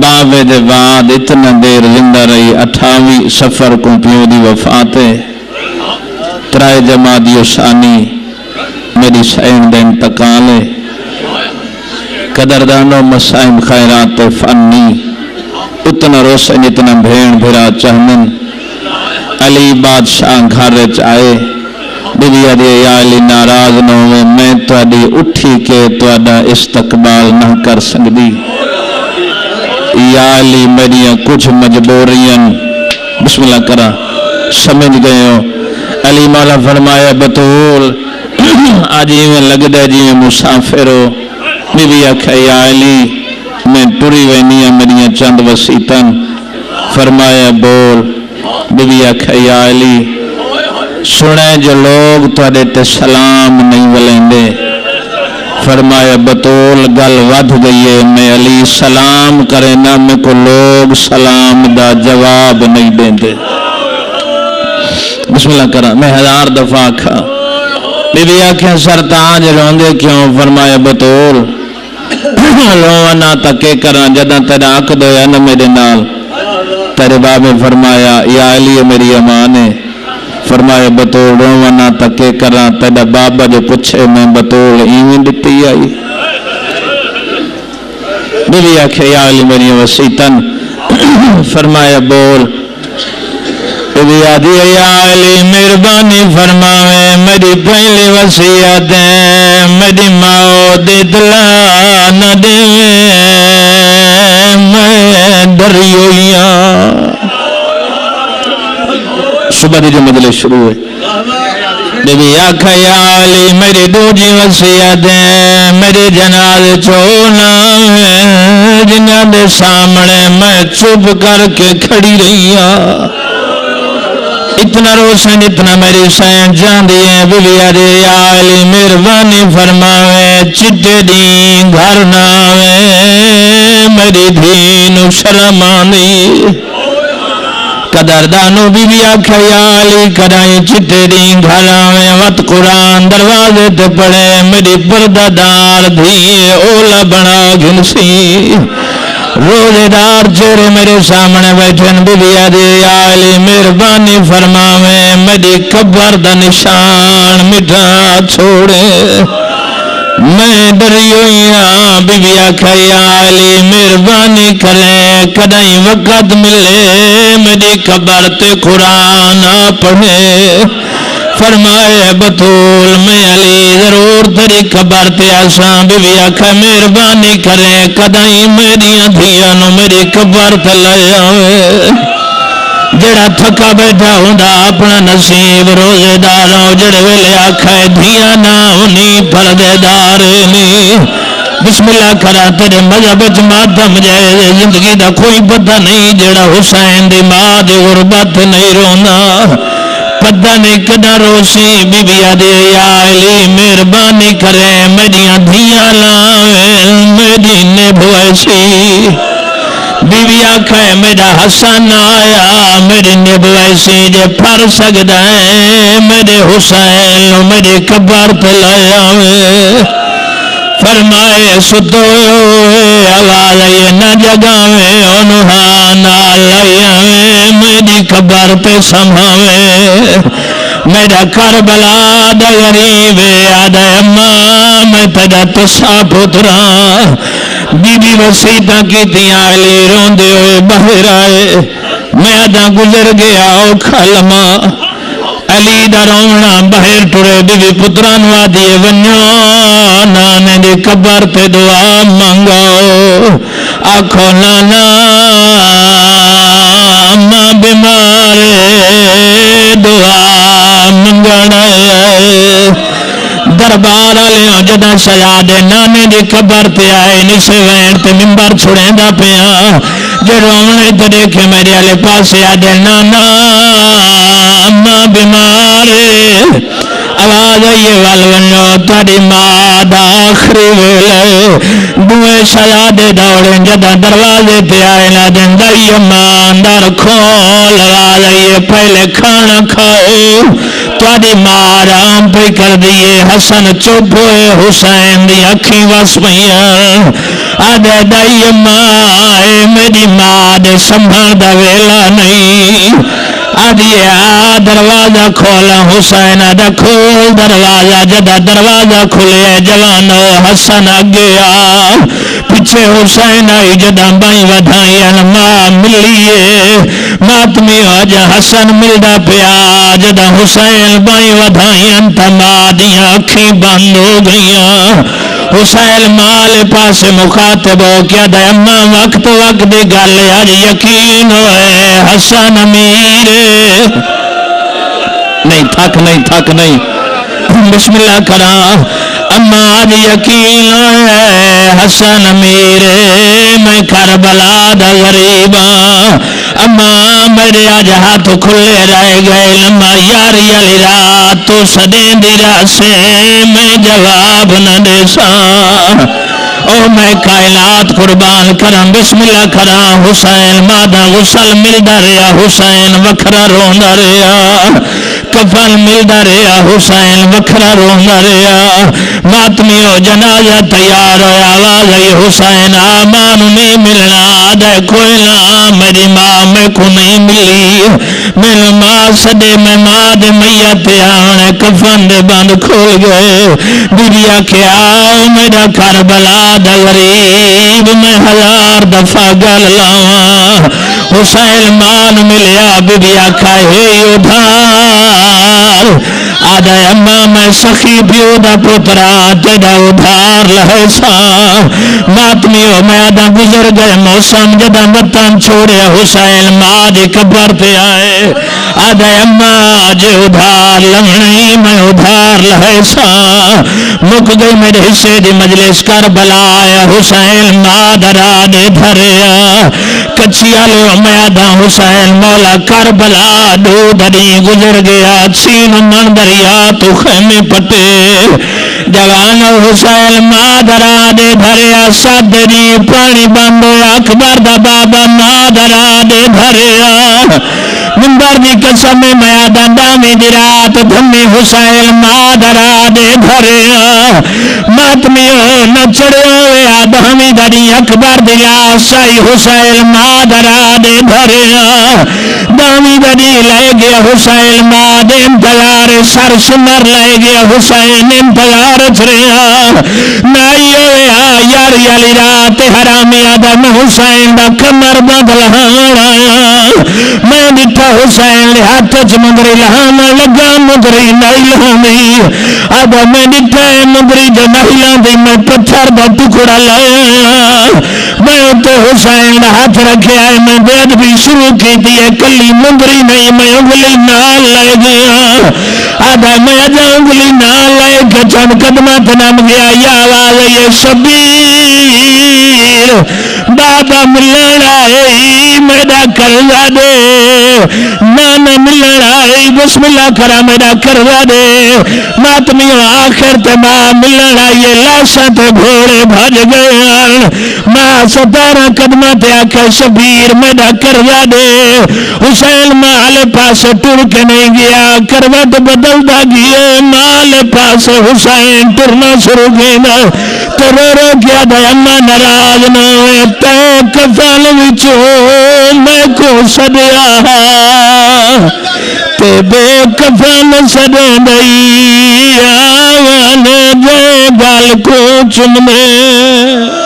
باوے دے بعد اتنا دیر زندہ رہی 28 سفر کو پیوں دی وفات ہے 3 جمادی ثانی میری سین دا انتقال ہے قدردانو مسائم خیرات فنی اتنا روسن اتنا بھین بھرا چہنن علی بادشاہ گھر چائے بلیہ دے یا علی ناراض نہ ہوئے میں توڑی اٹھی کے توڑا استقبال نہ کر سکتی یا علی میریاں کچھ مجبوریاں بسم اللہ کرا سمجھ گئے ہو علی مولا فرمایا بطول آج میں لگ دے جی میں مسافر ہو بی آکھا یا علی میں ٹوری وینیاں میریاں چند وسیطن فرمایا بول بی آکھا یا علی سنے جو لوگ توڑے تے سلام نہیں ولیں دے فرمایا بطول گل ودھ گئی ہے میں علی سلام کرے نا میں کو لوگ سلام دا جواب نہیں دیں دے بسم اللہ کرا میں 1000 دفعہ کھا بی بی آکھیں سرطان روندے کیوں فرمایا بطول لوانا تکے کرا جدہ تیرا عقد ہویا نا میرے نال تیرے باب فرمایا یا علی میری امان ہے فرمایا بطول روانا تکے کرا تیرا بابا جو پچھے میں بطول ایویں دیتی آئی بی آکھے یا علی میری وسیطن فرمایا بول بی آدھی یا علی مہربانی فرماوے میری پہلی وصیت ہے میری ماں دے دلا نہ دے میں ڈری ہوئیاں صبح دی جو مجلس شروع ہے بی آکھا یا علی میری دوجی وصیت ہے میری جناز چھونا جنہ دے سامنے میں چپ کر کے کھڑی رہی اتنا روشن اتنا میری سین جان دیئے بی آدھے یا علی مہربانی فرماوے چٹے دی گھر ناوے میری دھین شرم آنی قدردانو بی آکھا یا علی کرائی چٹے دی گھر آوے وقت قرآن دروازے تے پڑے میری پردہ دار دھیے اولا بنا گھنسی روزے دار چہرے میرے سامنے بیٹھن بی آدھے یا علی مہربانی فرماوے میری قبر دا نشان مٹا چھوڑے میں ڈری ہوئیاں بی آکھا یا علی مہربانی کرے کدائیں وقت ملے میری قبر تے قرآن پڑھے فرمائے بطول میں علی ضرور تیری قبر تے آسان بی آکھا مہربانی کرے کدائیں میری دھیانو میری قبر تے لے آوے جڑا تھکا بیٹھا ہوندہ اپنا نصیب روزے داروں جڑے ویلے آکھا دھیانا ہونی پردے دارنی بسم اللہ کرا تیرے مذہب ماتم جائے زندگی دا کوئی پتہ نہیں جڑا حسین دی ماں دی غربت نہیں رونا پتہ نہیں کدا روسی بی آدھے یا علی مہربانی کرے میریاں دھیاں لاویں میری نبویسی بی آکھا ہے میرا حسن آیا میری نبویسی جے پھر سکتا ہے میرے حسین میری قبر پہ لے آویں فرمائے ستوئے آواز یہ نہ جگاویں انہاں نہ لے آویں میری قبر پہ سماویں میرا کربلا دا غریب آدھا اماں میں تیرا تسا پترا بی بی وسیطہ کی تیاں علی روندے ہوئے باہر آئے میں آدھا گزر گیا اوکھا لما علی دا رونا باہر ٹورے بی بی پتران وادیے ونیو نانے دی قبر پہ دعا مانگاؤ آنکھو نانا ماں بیمارے دعا منگانا دربار آلیاں جدہ سجادے نانے دی قبر تے آئے نسے وین تے ممبر چھوڑیں دا پیا جو رونے تے دیکھے میرے آلے پاسے آدھے نانا ماں بیمارے آواز آئیے والونو تاری ماں دا آخری ویلے دوئے شہزادے دوڑے جدہ دروازے تے آئے نا دن دائی امان در کھول آئیے پہلے کھانا کھاؤ تواڈی ماں آرام پہ کر دیے حسن چپ ہوئے حسین دی اکھیں وس پئیاں آدھے دائی امان میری ماں دے سنبھال دا ویلا نہیں آدھیے آ دروازہ کھولا حسین آدھا کھول دروازہ جدہ دروازہ کھلے جوانو حسن آگے آ پیچھے حسین آئی جدہ بائیں ودھائیں ماں ملیے ماتمی آجا حسن ملدہ پیا جدہ حسین بائیں ودھائیں تمہا دیاں اکھیں بند ہو گئیاں حسین مال پاس مخاطب ہو کیا دے اماں وقت دی گل آج یقین ہوئے حسن امیر نہیں تھک نہیں بسم اللہ کرا اماں آج یقین ہوئے حسن امیر میں کربلا دا غریباں اماں میرے آج ہاتھ کھلے رہ گئے لما یاری علی رات تو صدیں دی راسے میں جواب نہ دے ساں او میں کائنات قربان کرم بسم اللہ کرام حسین مادہ غسل ملدا رہا حسین وکھرا روندا رہا کفن ملدا رہا حسین وکھرا روندا رہا ماتمیو جنازہ تیار ہویا آواز آئی حسین آمان نہیں ملنا دے کوئی نہ میری ماں میں کو نہیں ملی میرے ماں صدے میں ماں دے میت آنے کفن دے بند کھول گئے دنیا کے آؤ میرا کربلا دا غریب میں 1000 دفعہ گل لاواں حسین مان ملیا بیا کھائے ادھار آدھا اماں میں سخی پیو دا پترا تیڑا ادھار لہے سا ماتمیو میں آدھا گزر گئے موسم جدہ وطن چھوڑے حسین ماں دی قبر تے آئے آدھا اماں جے ادھار لگنی میں ادھار لہے سا مک گئی میرے حصے دی مجلس کربلا آیا حسین ماں درا دے دھریا کچھی آلو میں آدھا حسین مولا کربلا دو دری گزر گیا چین من دریا تو خیمے پٹے جوان حسین ماں درا دے دھریا صدری پانی بندو اکبر دا بابا ماں درا دے دھریا منبر دی قسم میں آدھا دامی دی رات دھمی حسین ماں درا دے دھریا ماتمیو نچڑے ہوئے آدھامی دری اکبر دی لاسائی حسین ماں درا دے دھریا دامی دری لے گیا حسین ماں دے انتظار سر سمر لے گیا حسین انتظار چریا نائی ہوئے یاری علی رات حرامی آدم حسین دا کمر بدلہان آیا میں دیتا حسین لے ہاتھ مگری لہانا لگا مگری نہیں لہانی آدھا میں دیتا مگری جو نہیں لاندی میں پتھر دا ٹکڑا لایا میں تو حسین دا ہاتھ رکھے آئے میں بید بھی شروع کی دیئے کلی مگری نہیں میں انگلی نال لے گیا آدھا میں اجا انگلی نال لے کے چند قدمات نام گیا یا آواز یہ شبیر بابا ملن آئی میرا کرزا دے نانا ملن آئی بسم اللہ کرا میرا کرزا دے ماتمیوں آخر تے ماں ملن آئی لاشا تے گھوڑے بھاج گئے ماں 17 قدمات آکے شبیر میرا کرزا دے حسین ماں آلے پاس ٹر کے نہیں گیا کروٹ بدل دا گیا ماں آلے پاس حسین ٹرنا شروع گیا تو رو کیا دے اماں نراز نہ ہوئے تے کفال وچو میں کو سدیا تے بے کفال سدے دئی آوان دے گال کو چمنے